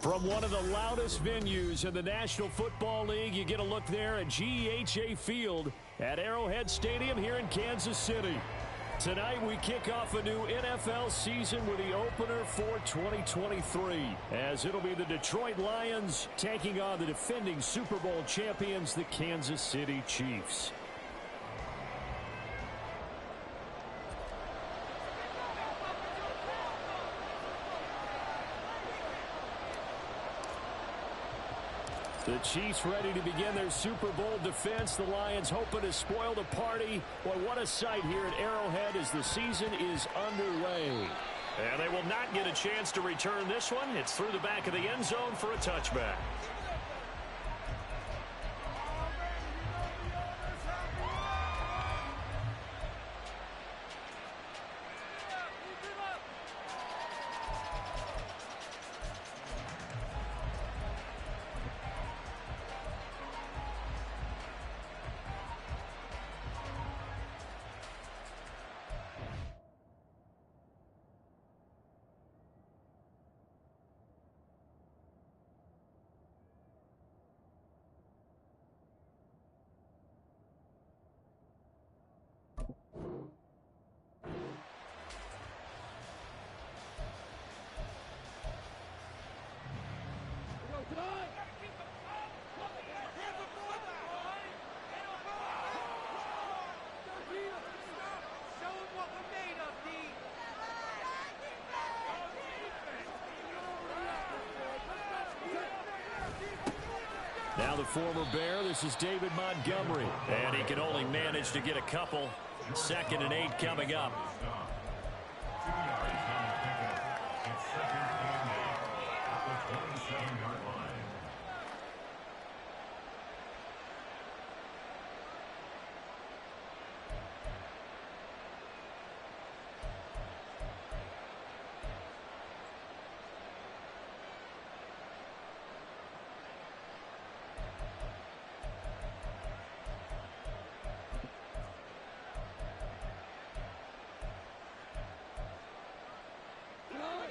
From one of the loudest venues in the National Football League, you get a look there at GEHA Field at Arrowhead Stadium here in Kansas City. Tonight we kick off a new NFL season with the opener for 2023, as it'll be the Detroit Lions taking on the defending Super Bowl champions, the Kansas City Chiefs. The Chiefs ready to begin their Super Bowl defense. The Lions hoping to spoil the party. Boy, what a sight here at Arrowhead as the season is underway. And they will not get a chance to return this one. It's through the back of the end zone for a touchback. Now the former Bear, this is David Montgomery. And he can only manage to get a couple. 2nd and 8 coming up.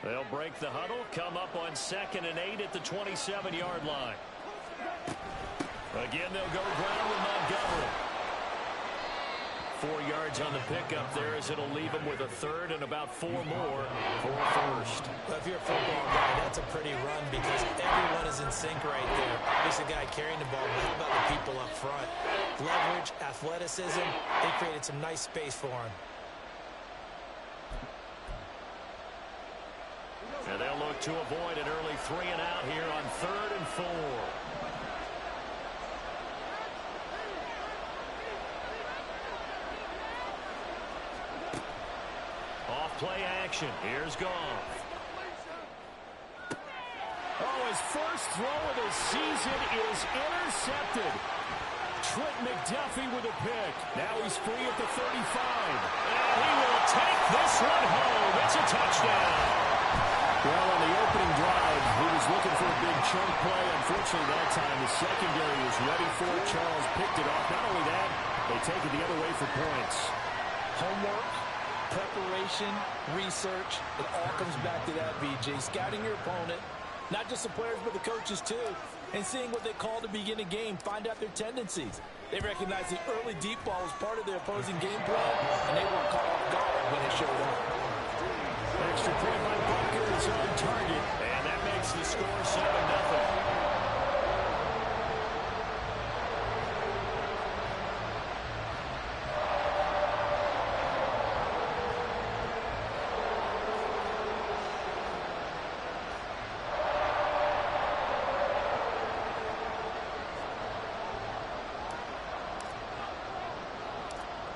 They'll break the huddle, come up on 2nd and 8 at the 27-yard line. Again, they'll go ground with Montgomery. 4 yards on the pickup there as it'll leave them with a third and about 4 more for a first. Well, if you're a football guy, that's a pretty run because everyone is in sync right there. There's a guy carrying the ball, but how about the people up front? Leverage, athleticism, they created some nice space for him. And they'll look to avoid an early 3 and out here on 3rd and 4. Off play action. Here's Goff. Oh, his first throw of the season is intercepted. Trent McDuffie with a pick. Now he's free at the 35. And he will take this one home. It's a touchdown. Well, on the opening drive, he was looking for a big chunk play. Unfortunately, that time the secondary was ready for it. Charles picked it off. Not only that, they take it the other way for points. Homework, preparation, research, it all comes back to that, VJ. Scouting your opponent, not just the players but the coaches too, and seeing what they call to begin a game, find out their tendencies. They recognize the early deep ball as part of their opposing game plan, and they were caught off guard when it showed up. Extra point by Butker is on target. And that makes the score 7-0.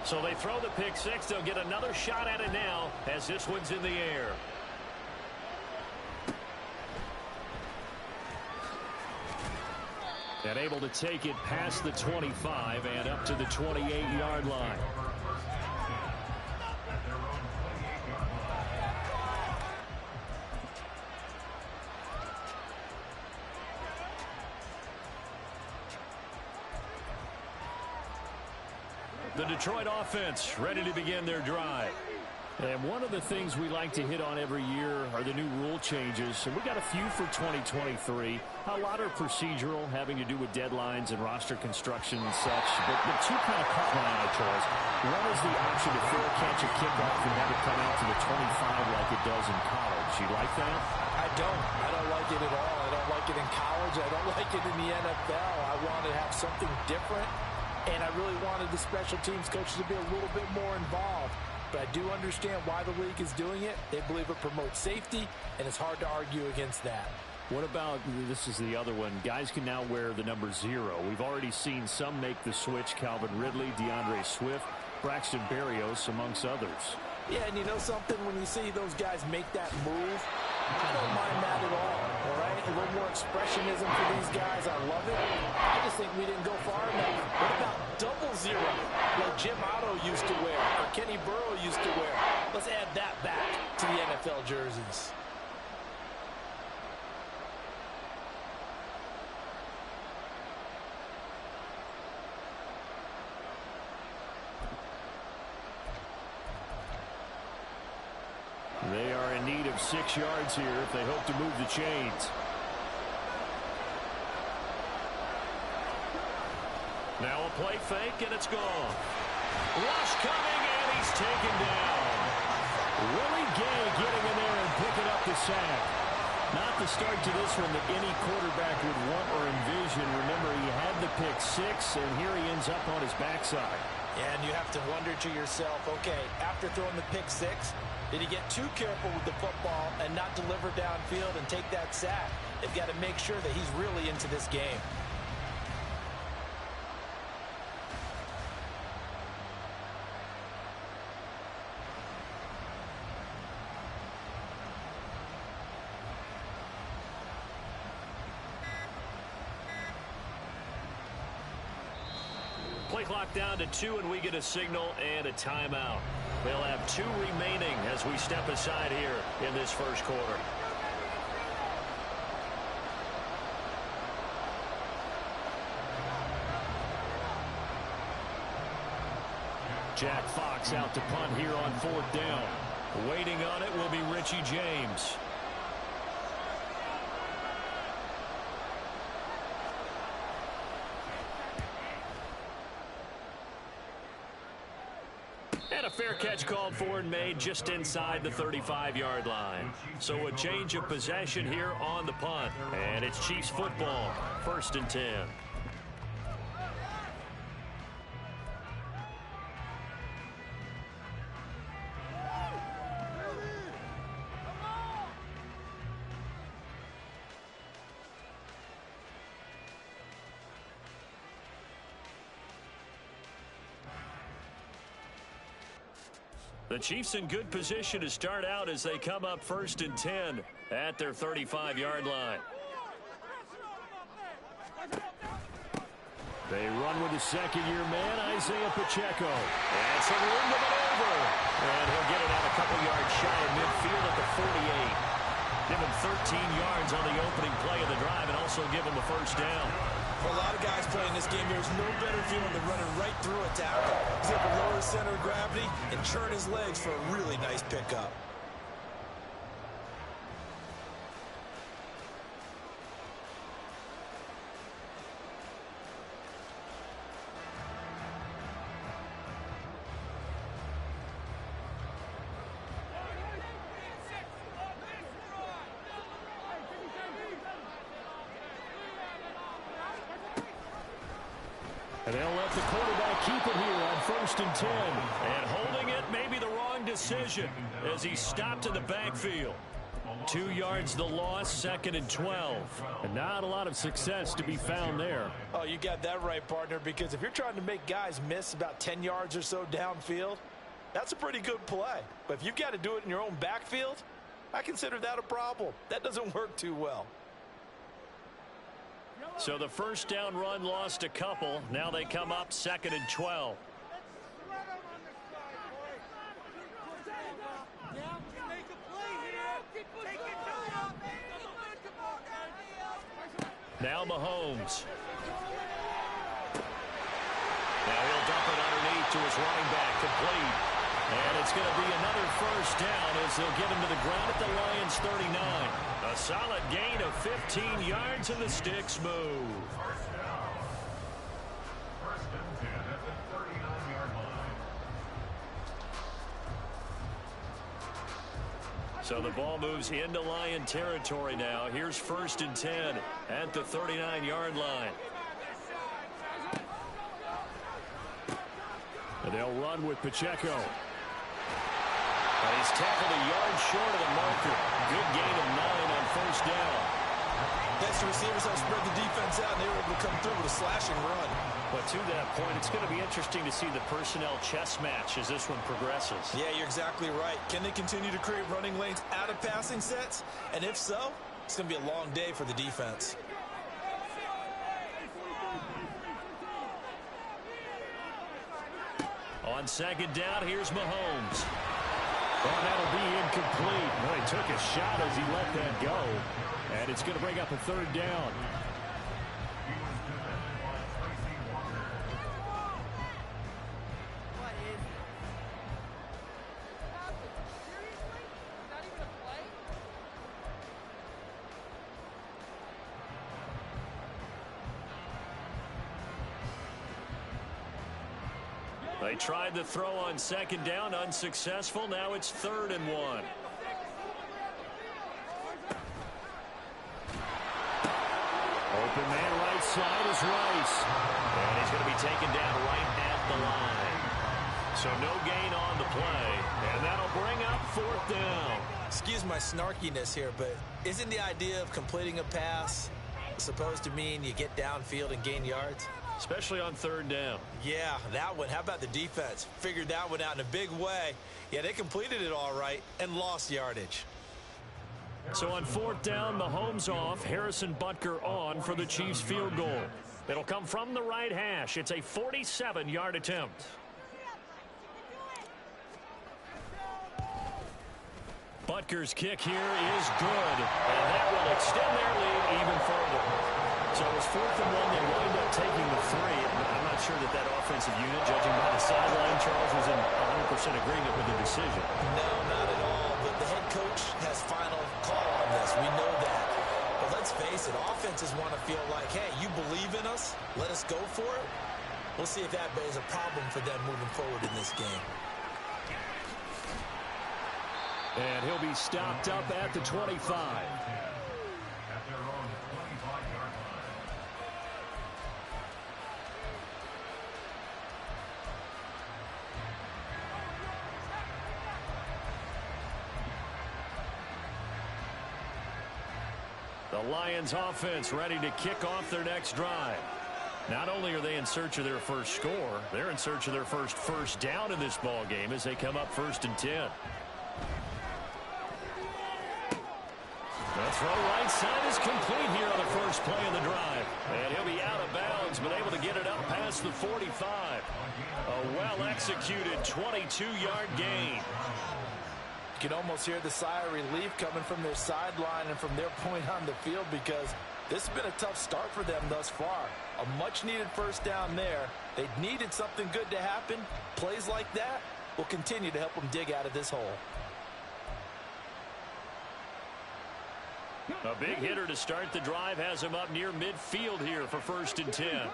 So they throw the pick six. They'll get another shot at it now as this one's in the air. And able to take it past the 25 and up to the 28-yard line. The Detroit offense ready to begin their drive. And one of the things we like to hit on every year are the new rule changes. And we got a few for 2023. A lot are procedural, having to do with deadlines and roster construction and such. But the two kind of caught my eye, Charles. One is the option to fair catch a kickoff and have it come out to the 25 like it does in college. You like that? I don't like it at all. I don't like it in college. I don't like it in the NFL. I want to have something different. And I really wanted the special teams coaches to be a little bit more involved. But I do understand why the league is doing it. They believe it promotes safety, and it's hard to argue against that. What about, this is the other one, guys can now wear the number 0. We've already seen some make the switch, Calvin Ridley, DeAndre Swift, Braxton Berrios, amongst others. Yeah, and you know something? When you see those guys make that move, I don't mind that at all right? A little more expressionism for these guys. I love it. I just think we didn't go far enough. What about double 0, like Jim Otto used to wear, or Kenny Burrow used to wear? Let's add that back to the NFL jerseys. They are in need of 6 yards here if they hope to move the chains. Now a play fake, and it's gone. Rush coming, and he's taken down. Willie Gay getting in there and picking up the sack. Not the start to this one that any quarterback would want or envision. Remember, he had the pick 6, and here he ends up on his backside. And you have to wonder to yourself, okay, after throwing the pick 6, did he get too careful with the football and not deliver downfield and take that sack? They've got to make sure that he's really into this game. Play clock down to 2, and we get a signal and a timeout. They'll have 2 remaining as we step aside here in this first quarter. Jack Fox out to punt here on 4th down. Waiting on it will be Richie James. And a fair catch called for and made just inside the 35-yard line. So a change of possession here on the punt. And it's Chiefs football, 1st and 10. The Chiefs in good position to start out as they come up 1st and 10 at their 35-yard line. They run with the second-year man, Isaiah Pacheco. And some room to maneuver. And he'll get it out a couple yards shy of midfield at the 48. Give him 13 yards on the opening play of the drive and also give him a 1st down. For a lot of guys playing this game, there's no better feeling than running right through a tackle. He's able to lower his center of gravity and churn his legs for a really nice pickup. And they'll let the quarterback keep it here on 1st and 10. And holding it may be the wrong decision as he stopped in the backfield. 2 yards the loss, 2nd and 12. And not a lot of success to be found there. Oh, you got that right, partner, because if you're trying to make guys miss about 10 yards or so downfield, that's a pretty good play. But if you've got to do it in your own backfield, I consider that a problem. That doesn't work too well. So the 1st down run lost a couple. Now they come up 2nd and 12. Now Mahomes. Now he'll dump it underneath to his running back, complete. And it's going to be another first down as they'll get him to the ground at the Lions' 39. A solid gain of 15 yards, and the sticks move. So the ball moves into Lion territory now. Here's 1st and 10 at the 39-yard line. And they'll run with Pacheco. And he's tackled a yard short of the marker. Good gain of 9 on 1st down. Extra receivers have spread the defense out, and they were able to come through with a slashing run. But to that point, it's going to be interesting to see the personnel chess match as this one progresses. Yeah, you're exactly right. Can they continue to create running lanes out of passing sets? And if so, it's going to be a long day for the defense. On 2nd down, here's Mahomes. Oh, that'll be incomplete. Well, he took a shot as he let that go. And it's going to bring up a 3rd down. They tried the throw on 2nd down, unsuccessful. Now it's 3rd and 1. Open man right side is Rice. And he's going to be taken down right at the line. So no gain on the play. And that'll bring up 4th down. Excuse my snarkiness here, but isn't the idea of completing a pass supposed to mean you get downfield and gain yards? Especially on 3rd down. Yeah, that one. How about the defense? Figured that one out in a big way. Yeah, they completed it all right and lost yardage. So on 4th down, Mahomes off, Harrison Butker on for the Chiefs field goal. It'll come from the right hash. It's a 47-yard attempt. Butker's kick here is good, and that will extend their lead even further. So it was 4th and 1. They wind up taking the 3. I'm not sure that that offensive unit, judging by the sideline, Charles, was in 100% agreement with the decision. No, not at all. But the head coach has final call on this. We know that. But let's face it, offenses want to feel like, hey, you believe in us? Let us go for it. We'll see if that is a problem for them moving forward in this game. And he'll be stopped up at the 25. The Lions offense ready to kick off their next drive. Not only are they in search of their first score, they're in search of their first down in this ball game as they come up 1st and 10. The throw right side is complete here on the first play of the drive. And he'll be out of bounds, but able to get it up past the 45. A well-executed 22-yard gain. You can almost hear the sigh of relief coming from their sideline and from their point on the field, because this has been a tough start for them thus far. A much-needed first down there. They needed something good to happen. Plays like that will continue to help them dig out of this hole. A big hitter to start the drive has him up near midfield here for 1st and 10.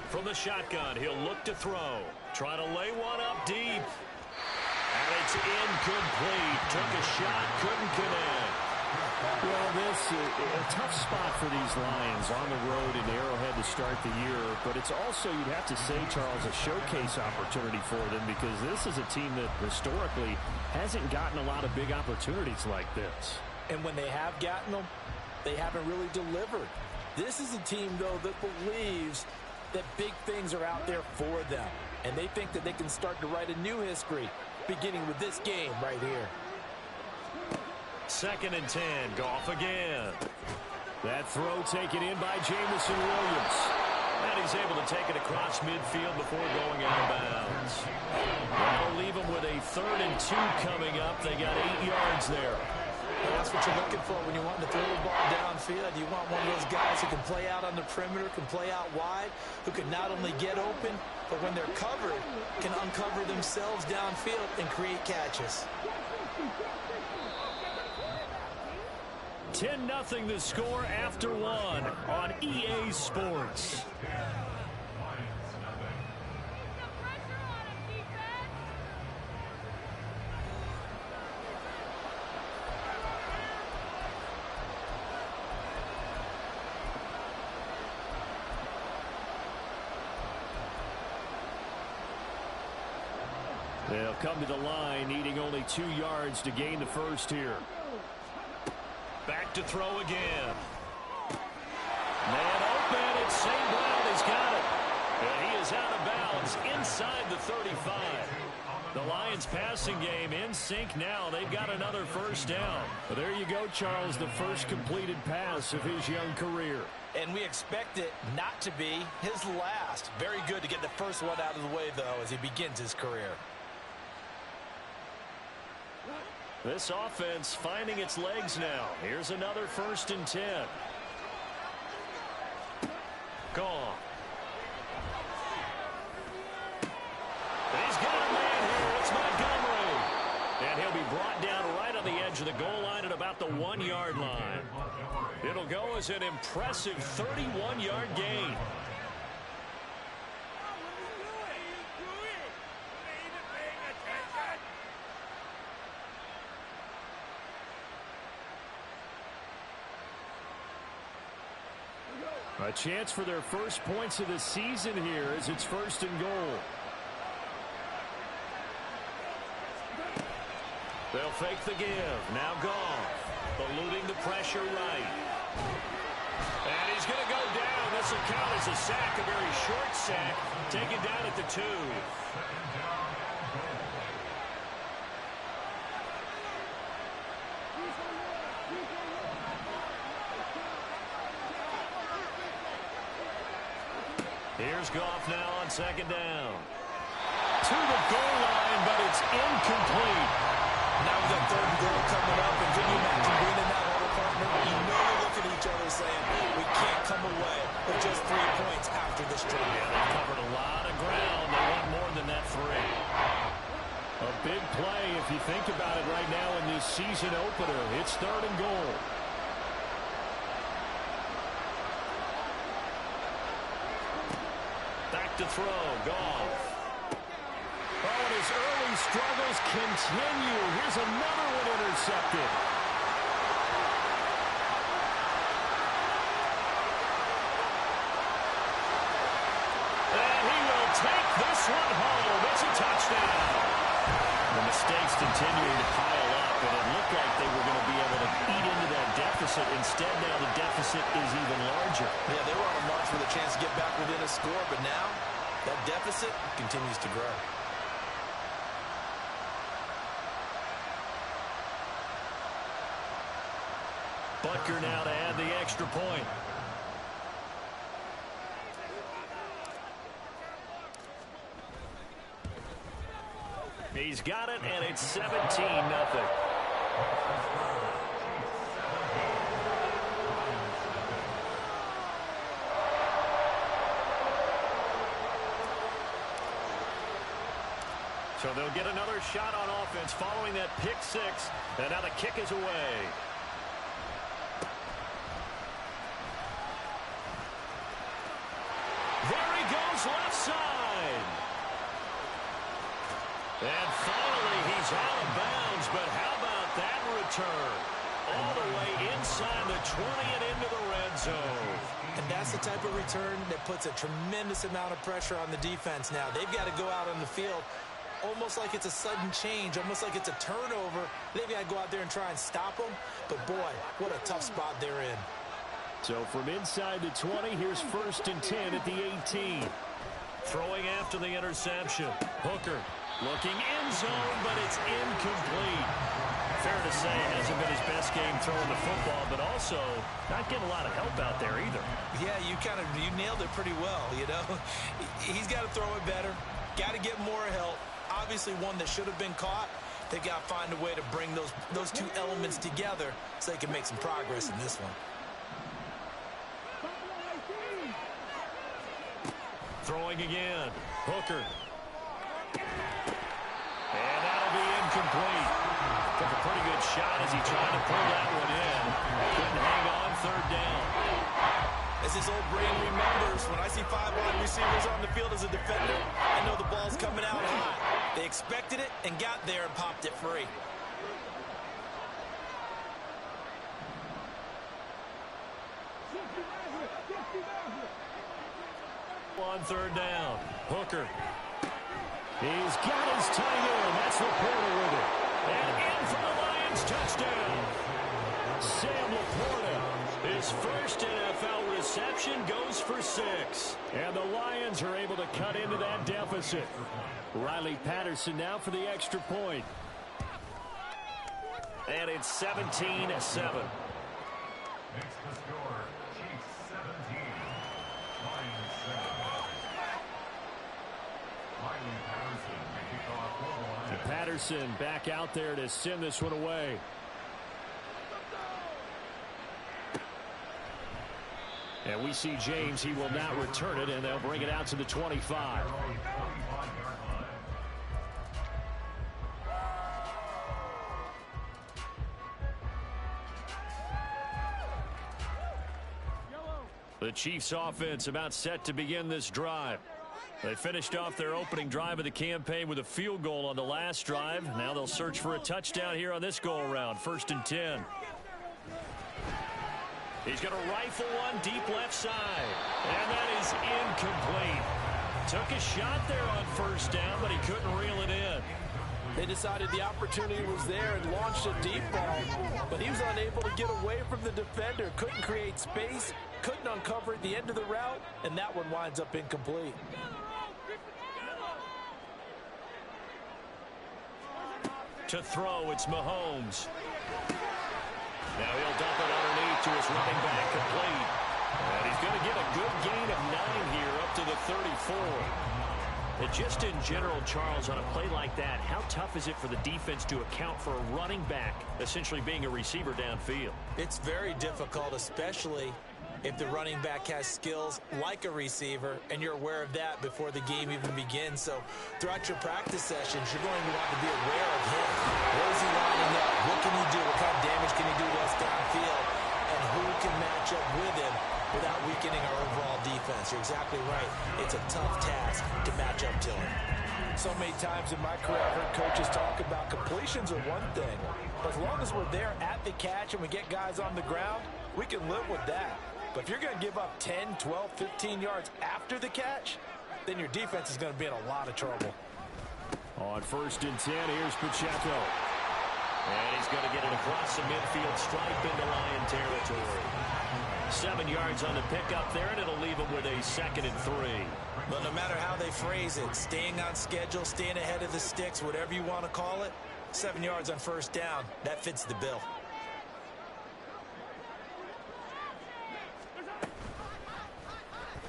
From the shotgun, he'll look to throw. Try to lay one up deep. And it's incomplete. Took a shot, couldn't connect. Well, this is a tough spot for these Lions on the road in Arrowhead to start the year. But it's also, you'd have to say, Charles, a showcase opportunity for them, because this is a team that historically hasn't gotten a lot of big opportunities like this. And when they have gotten them, they haven't really delivered. This is a team, though, that believes that big things are out there for them. And they think that they can start to write a new history, beginning with this game right here. 2nd and 10. Goff again. That throw taken in by Jameson Williams. And he's able to take it across midfield before going out of bounds. That'll leave them with a 3rd and 2 coming up. They got 8 yards there. And that's what you're looking for when you're wanting to throw the ball downfield. You want one of those guys who can play out on the perimeter, can play out wide, who can not only get open, but when they're covered, can uncover themselves downfield and create catches. 10-0 the score after one on EA Sports. They'll come to the line, needing only 2 yards to gain the first here. Back to throw again. Man open, it's St. Brown. He's got it. And he is out of bounds inside the 35. The Lions passing game in sync now. They've got another first down. But there you go, Charles, the first completed pass of his young career. And we expect it not to be his last. Very good to get the first one out of the way, though, as he begins his career. This offense finding its legs now. Here's another 1st and 10. Gone. He's got a man here. It's Montgomery. And he'll be brought down right on the edge of the goal line at about the 1-yard line. It'll go as an impressive 31-yard gain. A chance for their first points of the season here as it's 1st and goal. They'll fake the give. Now Goff, eluding the pressure right. And he's going to go down. This will count as a sack, a very short sack, taken down at the 2. Here's Goff now on 2nd down. To the goal line, but it's incomplete. Now we've got 3rd and goal coming up, and can you imagine being in that huddle, partner? You know you look at each other saying, we can't come away with just 3 points after this drive. Yeah, they've covered a lot of ground. They want more than that 3. A big play if you think about it right now in this season opener. It's 3rd and goal. Back to throw. Goff. Oh, and his early struggles continue. Here's another one intercepted. And he will take this one home. It's a touchdown. The mistakes continuing to pile up, and it looked like they were going to be able to eat into that deficit. Instead, now the deficit is even larger. Yeah, they were on a march with a chance to get back within a score, but now that deficit continues to grow. Butker now to add the extra point. He's got it, and it's 17-0. So they'll get another shot on offense following that pick 6, and now the kick is away. There he goes, left side. And finally, he's out of bounds, but how about that return? All the way inside the 20 and into the red zone. And that's the type of return that puts a tremendous amount of pressure on the defense now. They've got to go out on the field almost like it's a sudden change, almost like it's a turnover. They've got to go out there and try and stop them. But, boy, what a tough spot they're in. So from inside the 20, here's 1st and 10 at the 18. Throwing after the interception. Hooker looking end zone, but it's incomplete. Fair to say, it hasn't been his best game throwing the football, but also not getting a lot of help out there either. Yeah, you nailed it pretty well, you know. He's got to throw it better, got to get more help. Obviously one that should have been caught, They've got to find a way to bring those two elements together so they can make some progress in this one. Throwing again. Hooker. And that'll be incomplete. Took a pretty good shot as he tried to pull that one in. Couldn't hang on, third down. As his old brain remembers, when I see 5 wide receivers on the field as a defender, I know the ball's coming out high. They expected it and got there and popped it free. On third down, Hooker. He's got his tight end. That's Laporta with it. And in for the Lions, touchdown. Sam Laporta, his first NFL reception, goes for 6. And the Lions are able to cut into that deficit. Riley Patterson now for the extra point. And it's 17-7. Makes the score, Chiefs 17, Lions 7. Riley Patterson may kick off for the Lions. Patterson back out there to send this one away. And we see James. He will not return it, and they'll bring it out to the 25. The Chiefs offense about set to begin this drive. They finished off their opening drive of the campaign with a field goal on the last drive. Now they'll search for a touchdown here on this go-around. 1st and 10. He's going to rifle one deep left side. And that is incomplete. Took a shot there on 1st down, but he couldn't reel it in. They decided the opportunity was there and launched a deep ball, but he was unable to get away from the defender. Couldn't create space, couldn't uncover at the end of the route, and that one winds up incomplete. To throw, it's Mahomes. Now he'll dump it underneath to his running back, complete. And he's going to get a good gain of 9 here up to the 34. And just in general, Charles, on a play like that, how tough is it for the defense to account for a running back essentially being a receiver downfield? It's very difficult, especially if the running back has skills like a receiver, and you're aware of that before the game even begins. So throughout your practice sessions, you're going to want to be aware of him. Where is he lining up? What can he do? What kind of damage can he do to us downfield? And who can match up with him without weakening our overall defense? You're exactly right. It's a tough task to match up to him. So many times in my career, I've heard coaches talk about completions are one thing. But as long as we're there at the catch and we get guys on the ground, we can live with that. But if you're going to give up 10, 12, 15 yards after the catch, then your defense is going to be in a lot of trouble. On 1st and 10, here's Pacheco. And he's going to get it across the midfield stripe into Lion territory. 7 yards on the pickup there, and it'll leave him with a 2nd and 3. But no matter how they phrase it, staying on schedule, staying ahead of the sticks, whatever you want to call it, 7 yards on 1st down, that fits the bill.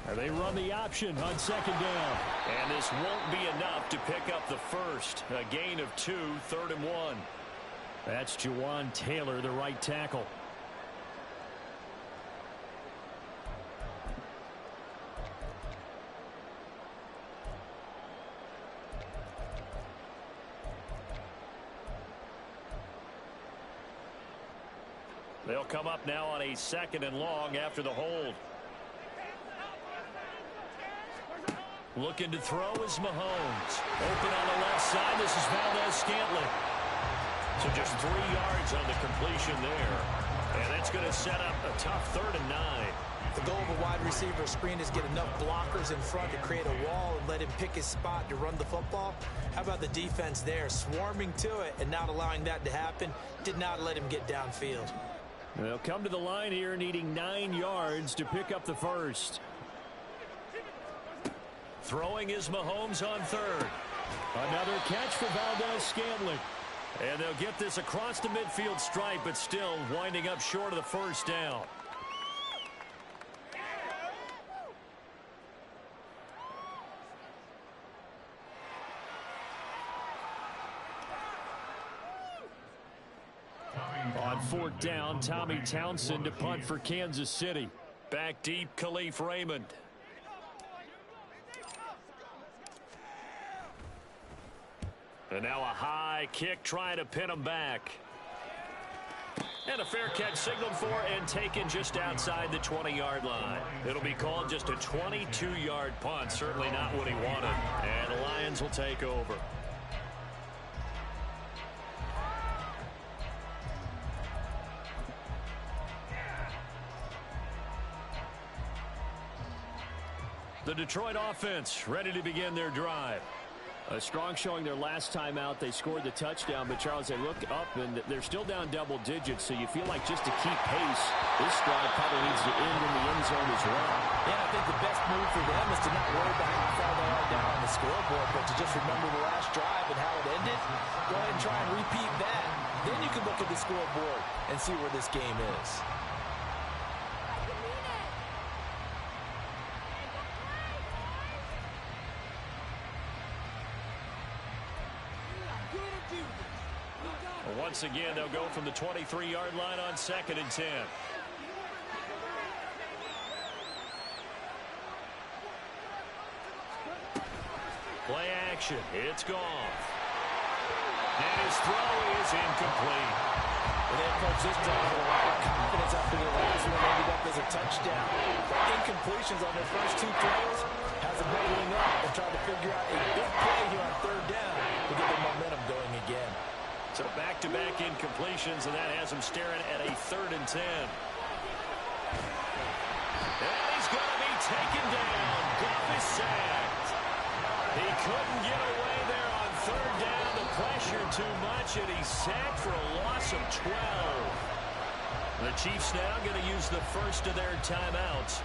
And they run the option on 2nd down. And this won't be enough to pick up the first. A gain of 2, 3rd and 1. That's Juwan Taylor, the right tackle. They'll come up now on a 2nd and long after the hold. Looking to throw is Mahomes. Open on the left side. This is Valdez-Scantling. So just 3 yards on the completion there. And that's going to set up a tough 3rd and 9. The goal of a wide receiver screen is get enough blockers in front to create a wall and let him pick his spot to run the football. How about the defense there, swarming to it and not allowing that to happen? Did not let him get downfield. They'll come to the line here needing 9 yards to pick up the first. Throwing is Mahomes on 3rd. Another catch for Valdez-Scantling. And they'll get this across the midfield stripe, but still winding up short of the 1st down. 4th down. Tommy Townsend to punt for Kansas City. Back deep, Khalif Raymond. And now a high kick trying to pin him back. And a fair catch signaled for and taken just outside the 20-yard line. It'll be called just a 22-yard punt. Certainly not what he wanted. And the Lions will take over. The Detroit offense ready to begin their drive. A strong showing their last time out. They scored the touchdown, but Charles, they look up and they're still down double digits, so you feel like just to keep pace, this drive probably needs to end in the end zone as well. Yeah, I think the best move for them is to not worry about how far they are down on the scoreboard, but to just remember the last drive and how it ended. Go ahead and try and repeat that. Then you can look at the scoreboard and see where this game is. Once again, they'll go from the 23-yard line on 2nd and 10. Play action. It's gone. And his throw is incomplete. And then coach this time with a lot of confidence after the last one ended up as a touchdown. Incompletions on their first 2 throws has them bubbling up and trying to figure out a big play here on 3rd down to get the momentum going again. So back-to-back incompletions, and that has him staring at a 3rd and 10. And he's going to be taken down. Goff is sacked. He couldn't get away there on 3rd down. The pressure too much, and he's sacked for a loss of 12. The Chiefs now going to use the first of their timeouts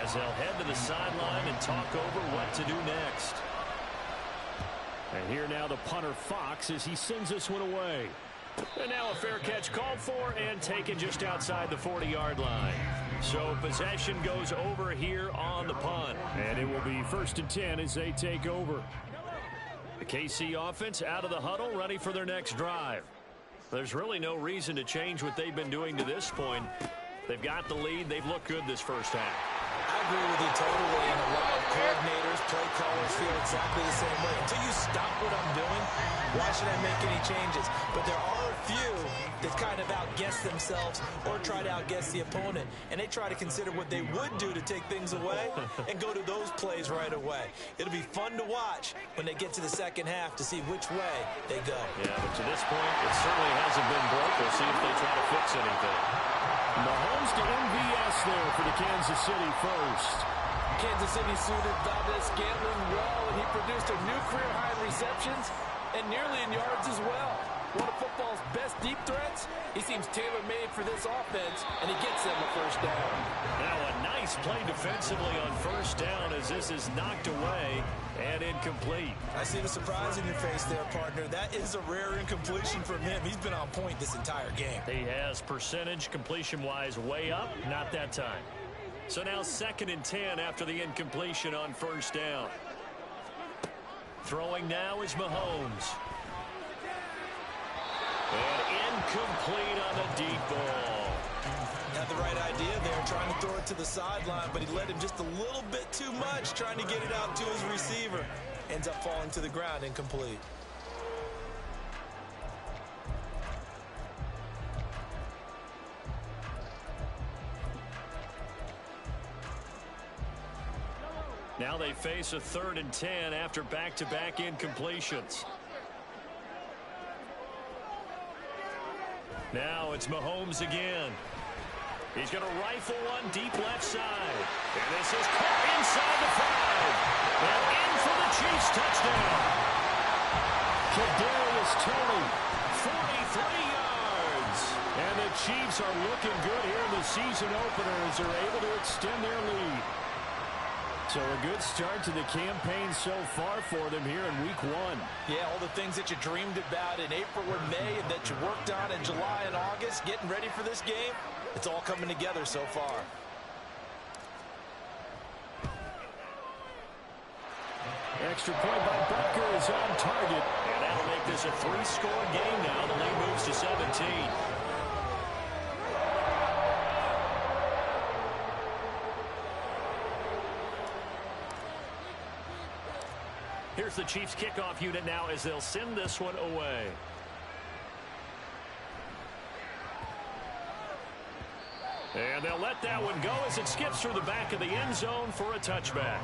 as they'll head to the sideline and talk over what to do next. And here now the punter Fox as he sends this one away. And now a fair catch called for and taken just outside the 40-yard line. So possession goes over here on the punt. And it will be 1st and 10 as they take over. The KC offense out of the huddle, ready for their next drive. There's really no reason to change what they've been doing to this point. They've got the lead. They've looked good this first half. I agree with you totally, and a lot of coordinators, play callers feel exactly the same way. Until you stop what I'm doing, why should I make any changes? But there are a few that kind of outguess themselves or try to outguess the opponent, and they try to consider what they would do to take things away and go to those plays right away. It'll be fun to watch when they get to the second half to see which way they go. Yeah, but to this point, it certainly hasn't been broke. We'll see if they try to fix anything. Mahomes to MVS there for the Kansas City first. Kansas City suited Valdez-Scantling well, and he produced a new career high in receptions and nearly in yards as well. One of football's best deep threats. He seems tailor-made for this offense, and he gets them a first down. Now a nice play defensively on first down as this is knocked away and incomplete. I see the surprise in your face there, partner. That is a rare incompletion from him. He's been on point this entire game. He has percentage completion-wise way up, not that time. So now 2nd and 10 after the incompletion on first down. Throwing now is Mahomes. And incomplete on the deep ball. Had the right idea there, trying to throw it to the sideline, but he led him just a little bit too much, trying to get it out to his receiver. Ends up falling to the ground, incomplete. Now they face a 3rd and 10 after back-to-back incompletions. Now it's Mahomes again. He's going to rifle one deep left side. And this is caught inside the 5. And in for the Chiefs touchdown. Kadarius Toney, 43 yards. And the Chiefs are looking good here in the season opener as they're able to extend their lead. So a good start to the campaign so far for them here in week 1. Yeah, all the things that you dreamed about in April or May and that you worked on in July and August, getting ready for this game, it's all coming together so far. Extra point by Butker is on target. And that'll make this a 3-score game now. The lead moves to 17. Here's the Chiefs kickoff unit now as they'll send this one away. And they'll let that one go as it skips through the back of the end zone for a touchback.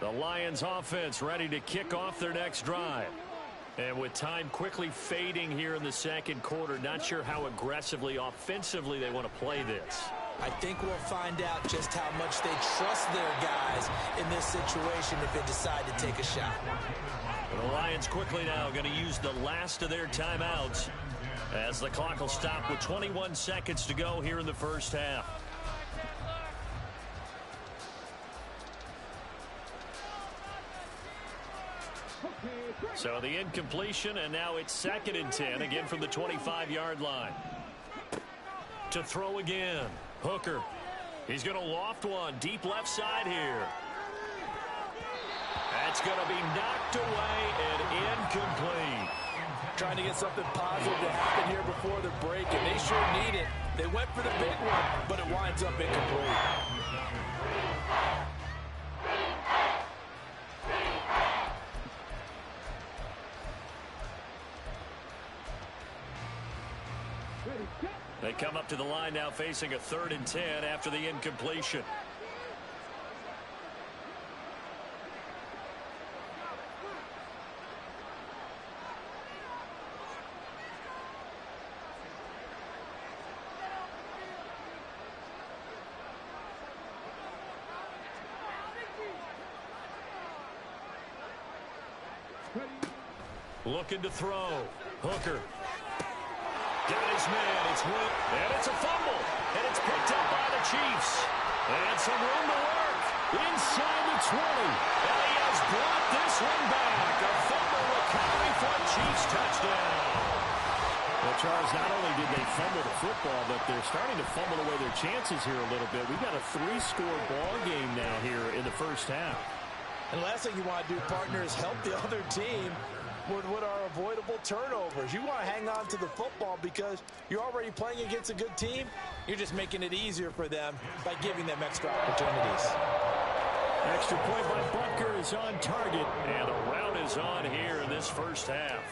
The Lions offense ready to kick off their next drive. And with time quickly fading here in the second quarter, not sure how aggressively, offensively they want to play this. I think we'll find out just how much they trust their guys in this situation if they decide to take a shot. The Lions quickly now going to use the last of their timeouts as the clock will stop with 21 seconds to go here in the first half. So the incompletion, and now it's 2nd and 10, again from the 25-yard line. To throw again, Hooker. He's going to loft one deep left side here. That's going to be knocked away and incomplete. Trying to get something positive to happen here before the break, and they sure need it. They went for the big one, but it winds up incomplete. They come up to the line now facing a 3rd and 10 after the incompletion. Looking to throw. Hooker. Got his man. It's Will. And it's a fumble. And it's picked up by the Chiefs. And some room to work. Inside the 20. And he has brought this one back. A fumble recovery for a Chiefs touchdown. Well, Charles, not only did they fumble the football, but they're starting to fumble away their chances here a little bit. We've got a 3-score ball game now here in the first half. And the last thing you want to do, partner, is help the other team with what are avoidable turnovers. You want to hang on to the football because you're already playing against a good team. You're just making it easier for them by giving them extra opportunities. Extra point by Butker is on target, and a rout is on here in this first half.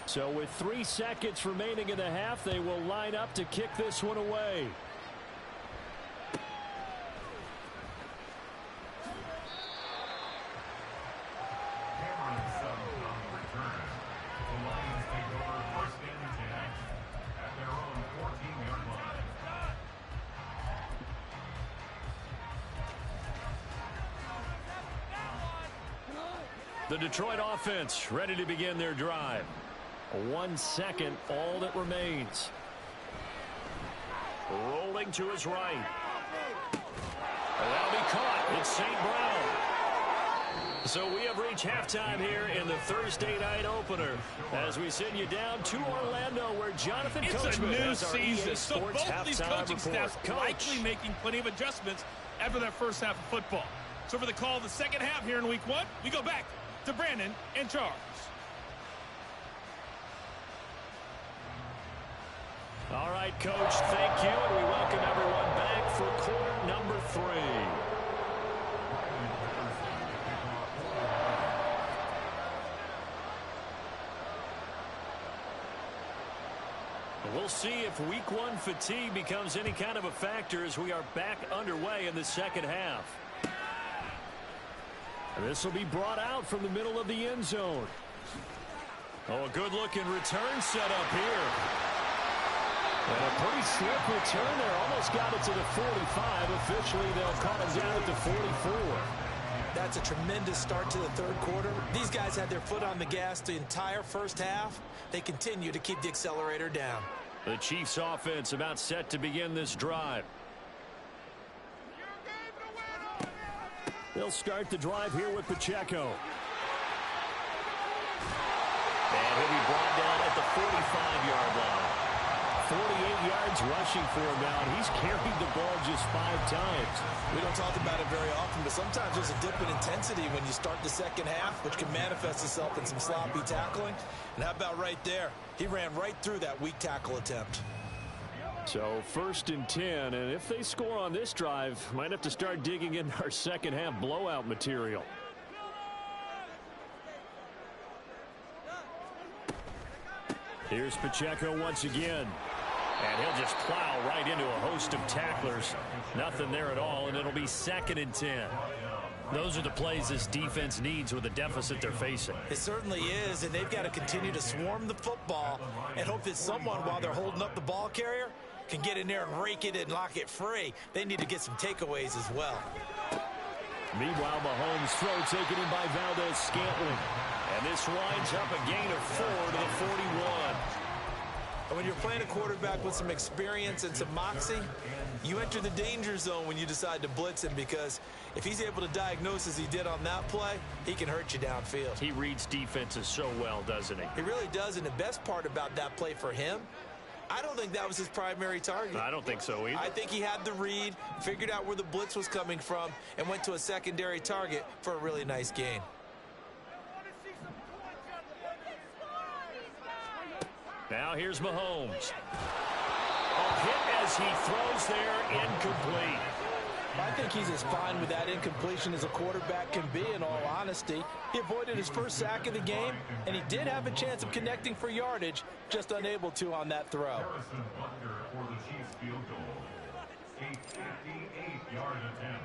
So with 3 seconds remaining in the half, they will line up to kick this one away. The Detroit offense ready to begin their drive. 1 second, all that remains. Rolling to his right. And that'll be caught. It's St. Brown. So we have reached halftime here in the Thursday night opener as we send you down to Orlando where Jonathan Coachman has our EA Sports so both these coaching staffs likely making plenty of adjustments after that first half of football. So for the call of the second half here in week 1, we go back to Brandon and Charles. All right, Coach, thank you, and we welcome everyone back for quarter number 3. We'll see if week 1 fatigue becomes any kind of a factor as we are back underway in the second half. This will be brought out from the middle of the end zone. Oh, a good-looking return set up here. And a pretty slick return there. Almost got it to the 45. Officially, they'll call him down at the 44. That's a tremendous start to the third quarter. These guys had their foot on the gas the entire first half. They continue to keep the accelerator down. The Chiefs offense about set to begin this drive. They'll start the drive here with Pacheco. And he'll be brought down at the 45-yard line. 48 yards rushing for him now, and he's carried the ball just 5 times. We don't talk about it very often, but sometimes there's a dip in intensity when you start the second half, which can manifest itself in some sloppy tackling. And how about right there? He ran right through that weak tackle attempt. So 1st and 10, and if they score on this drive, might have to start digging in our second half blowout material. Here's Pacheco once again. And he'll just plow right into a host of tacklers. Nothing there at all, and it'll be 2nd and 10. Those are the plays this defense needs with the deficit they're facing. It certainly is, and they've got to continue to swarm the football and hope that someone, while they're holding up the ball carrier, can get in there and rake it and lock it free. They need to get some takeaways as well. Meanwhile, Mahomes' throw taken in by Valdez-Scantling. And this winds up a gain of 4 to the 41. And when you're playing a quarterback with some experience and some moxie, you enter the danger zone when you decide to blitz him, because if he's able to diagnose as he did on that play, he can hurt you downfield. He reads defenses so well, doesn't he? He really does, and the best part about that play for him, I don't think that was his primary target. I don't think so either. I think he had the read, figured out where the blitz was coming from, and went to a secondary target for a really nice gain. Now here's Mahomes. A hit as he throws there, incomplete. I think he's as fine with that incompletion as a quarterback can be, in all honesty. He avoided his first sack of the game, and he did have a chance of connecting for yardage, just unable to on that throw. Harrison Butker for the Chiefs field goal. A 58-yard attempt.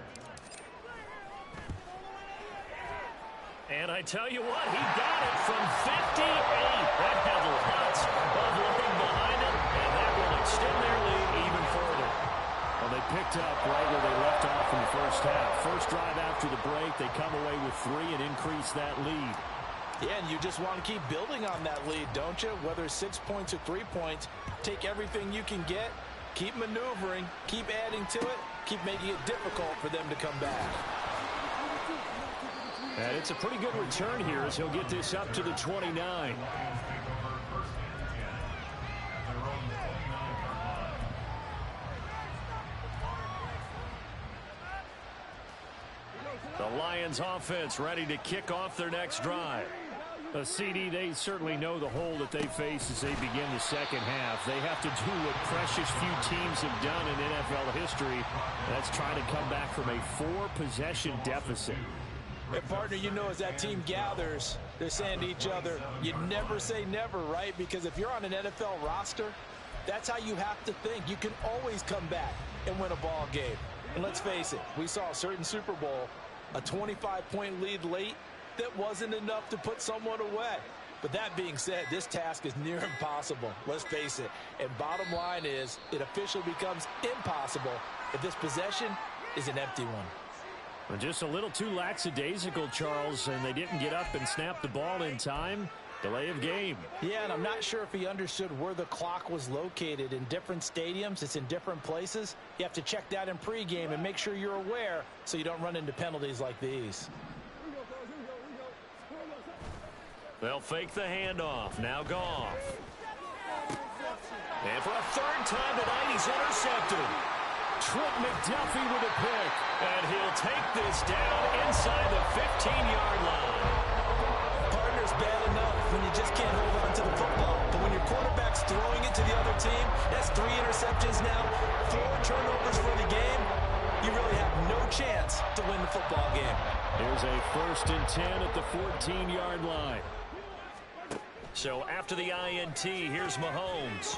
And I tell you what, he got it from 58. That had lots of looking behind it, and that will extend their lead even further. Well, they picked up right where they left off in the first half. First drive after the break, they come away with 3 and increase that lead. Yeah, and you just want to keep building on that lead, don't you? Whether 6 points or 3 points, take everything you can get, keep maneuvering, keep adding to it, keep making it difficult for them to come back. And it's a pretty good return here as he'll get this up to the 29. The Lions offense ready to kick off their next drive. A CD, they certainly know the hole that they face as they begin the second half. They have to do what precious few teams have done in NFL history. That's trying to come back from a 4-possession deficit. And, partner, you know, as that team gathers, they're saying to each other, you never say never, right? Because if you're on an NFL roster, that's how you have to think. You can always come back and win a ball game. And let's face it, we saw a certain Super Bowl, a 25-point lead late, that wasn't enough to put someone away. But that being said, this task is near impossible. Let's face it. And bottom line is, it officially becomes impossible if this possession is an empty one. Just a little too lackadaisical, Charles, and they didn't get up and snap the ball in time. Delay of game. Yeah, and I'm not sure if he understood where the clock was located. In different stadiums, it's in different places. You have to check that in pregame and make sure you're aware so you don't run into penalties like these. They'll fake the handoff. Now Goff. And for a 3rd time tonight, he's intercepted. Trent McDuffie with a pick. And he'll take this down inside the 15-yard line. Partner's bad enough when you just can't hold on to the football. But when your quarterback's throwing it to the other team, that's 3 interceptions now, 4 turnovers for the game. You really have no chance to win the football game. Here's a 1st and 10 at the 14-yard line. So after the INT, here's Mahomes.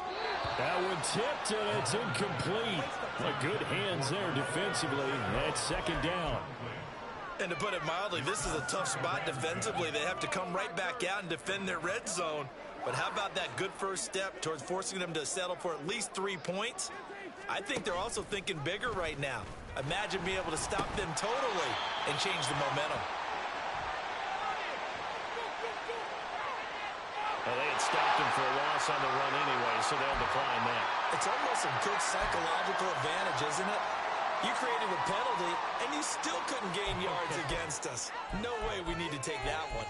That one tipped, and it's incomplete. Well, good hands there defensively. That's 2nd down. And to put it mildly, this is a tough spot defensively. They have to come right back out and defend their red zone. But how about that good first step towards forcing them to settle for at least 3 points? I think they're also thinking bigger right now. Imagine being able to stop them totally and change the momentum. Well, they had stopped him for a loss on the run anyway, so they'll decline that. It's almost a good psychological advantage, isn't it? You created a penalty, and you still couldn't gain yards against us. No way we need to take that one.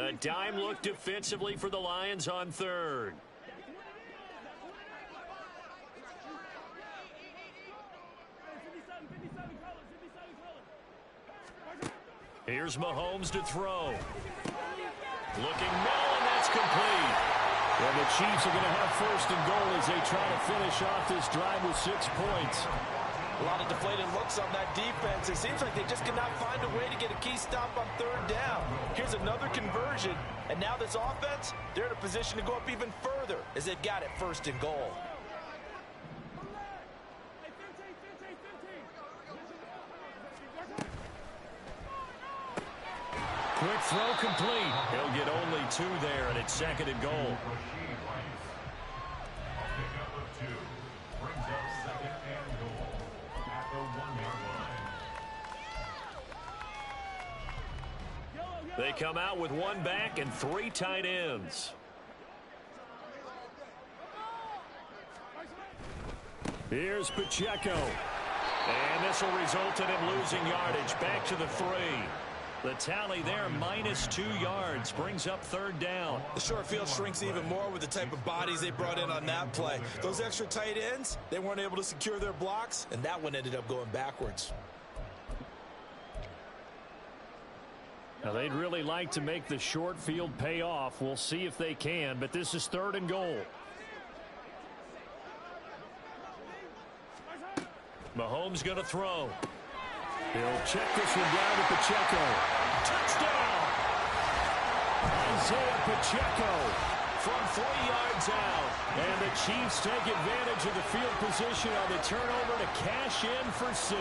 A dime look defensively for the Lions on third. Here's Mahomes to throw. Looking middle, and that's complete. And the Chiefs are going to have first and goal as they try to finish off this drive with 6 points. A lot of deflated looks on that defense. It seems like they just cannot find a way to get a key stop on third down. Here's another conversion, and now this offense, they're in a position to go up even further as they've got it first and goal. Quick throw complete. He'll get only 2 there, and it's second and goal. Rashid Rice. A pickup of 2. Brings up second and goal at the 1-yard line. They come out with 1 back and 3 tight ends. Here's Pacheco. And this will result in him losing yardage. Back to the 3. The tally there, minus 2 yards, brings up third down. The short field shrinks even more with the type of bodies they brought in on that play. Those extra tight ends, they weren't able to secure their blocks, and that one ended up going backwards. Now, they'd really like to make the short field pay off. We'll see if they can, but this is third and goal. Mahomes going to throw. He'll check this one down to Pacheco. Touchdown! Isaiah Pacheco From 3 yards out. And the Chiefs take advantage of the field position on the turnover to cash in for 6.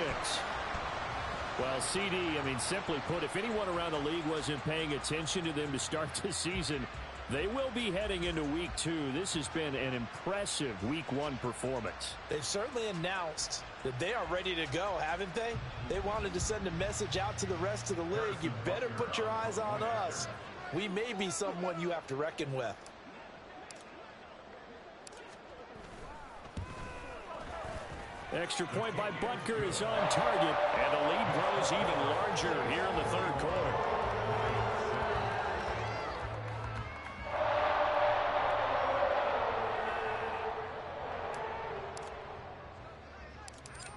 Well, CD, simply put, if anyone around the league wasn't paying attention to them to start the season, they will be heading into week 2. This has been an impressive week 1 performance. They've certainly announced that they are ready to go, haven't they? They wanted to send a message out to the rest of the league. You better put your eyes on us. We may be someone you have to reckon with. Extra point by Butker is on target. And the lead grows even larger here in the third quarter.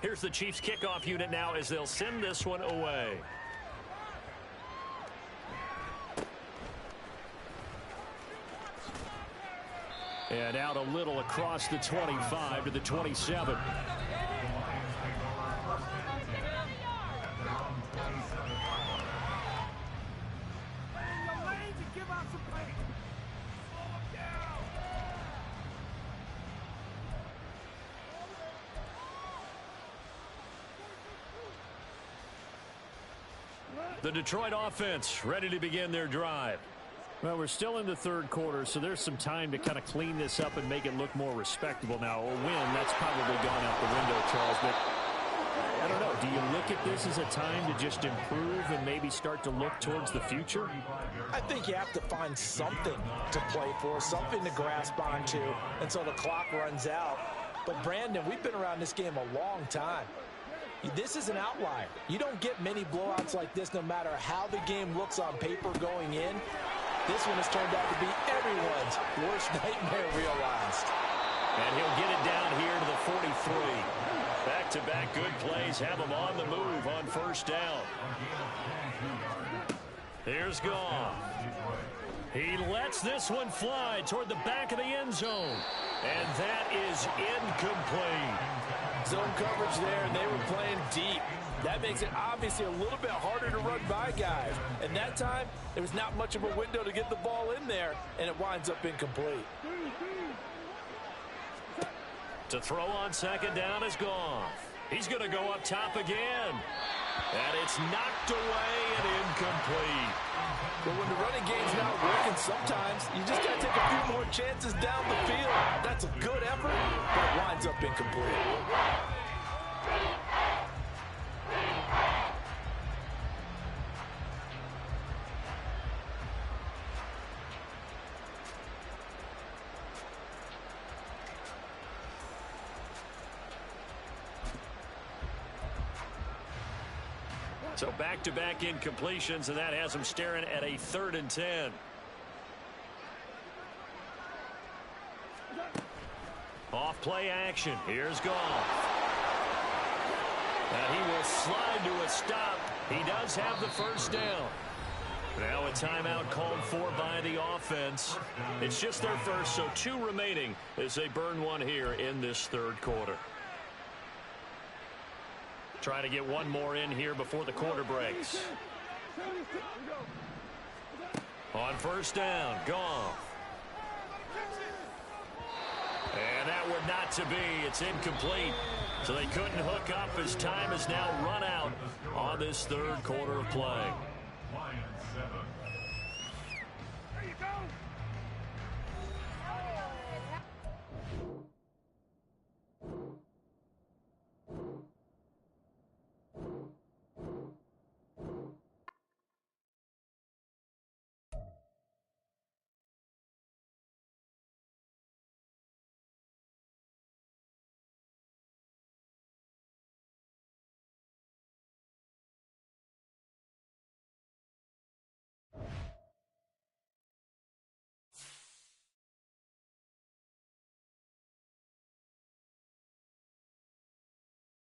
Here's the Chiefs kickoff unit now as they'll send this one away. And out a little across the 25 to the 27. The Detroit offense ready to begin their drive. Well, we're still in the third quarter, so there's some time to kind of clean this up and make it look more respectable. Now, a win, that's probably gone out the window, Charles, but I don't know. Do you look at this as a time to just improve and maybe start to look towards the future? I think you have to find something to play for, something to grasp onto until the clock runs out. But, Brandon, we've been around this game a long time. This is an outlier. You don't get many blowouts like this no matter how the game looks on paper going in. This one has turned out to be everyone's worst nightmare realized. And he'll get it down here to the 43. Back-to-back good plays have him on the move on first down. Here's Goff. He lets this one fly toward the back of the end zone. And that is incomplete. Zone coverage there, and they were playing deep. That makes it obviously a little bit harder to run by guys. And that time, there was not much of a window to get the ball in there, and it winds up incomplete. To throw on second down is Goff. He's going to go up top again. And it's knocked away and incomplete. But when the running game's not working, sometimes you just got to take a few more chances down the field. That's a good effort, but it winds up incomplete. So back-to-back incompletions, and that has him staring at a 3rd and 10. Off play action. Here's Goff. He will slide to a stop. He does have the first down. Now a timeout called for by the offense. It's just their first, so 2 remaining as they burn one here in this third quarter. Trying to get one more in here before the quarter breaks. On first down, Goff. And that would not to be. It's incomplete. So they couldn't hook up as time has now run out on this third quarter of play. Lions 7,